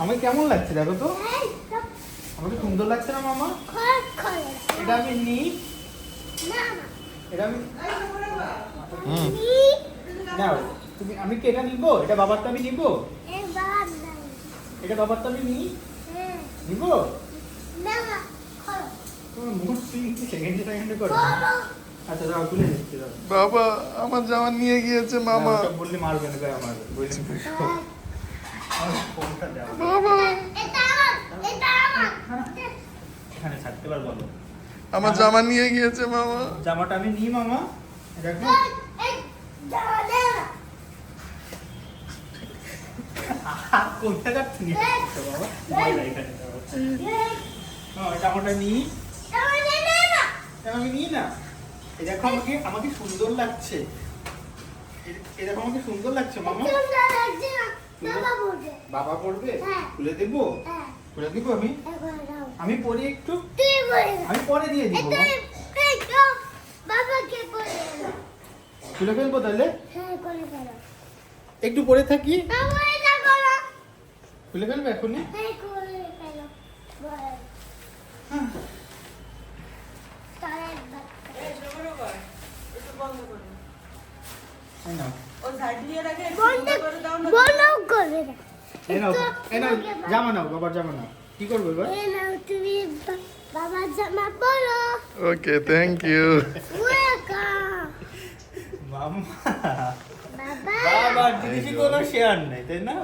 আমাকে কেমন লাগছে দেখো তো? আমাকে সুন্দর লাগছে না মামা? এটা আমি নিই। এটা আমি নাও। তুমি আমি কি এটা নিব? এটা বাবারটা আমি নিব? এটা বাবারটা আমি নিই? নিব? তোমার মুখ সেকেন্ডে সেকেন্ডে করো। আচ্ছা যাও তুলে নিচ্ছি দাও। বাবা আমার জামা নিয়ে গিয়েছে মামা। সব বললে মারবে না আমার বলছি ফোনটা দাও। বাবা এখানে ছাড়তে পার বলো। আমার জামা নিয়ে গিয়েছে মামা। জামাটা আমি নিই মামা। দেখো কোনটা কাটছি নি বাবা বাইরে এখানে হ্যাঁ জামাটা নিই। আমি নিই না। এই দেখো আমাকে আমাকে সুন্দর লাগছে। এই দেখো আমাকে সুন্দর লাগছে মামা। বাবা পড়বে? খুলে দেব? খুলে দিব আমি? আমি পরে একটু আমি পরে দিয়ে দিব। খুলে ফেলবো তাহলে? একটু পরে থাকি। খুলে ফেলবো এখনই? এই নাও। এই নাও, এই নাও, জামা নাও, বাবার জামা নাও। কি করবো এবার? বাবার জামা পরো। Okay thank you. মামা বাবা বাবার জিনিসই কোনো শেয়ার নেই তাই না?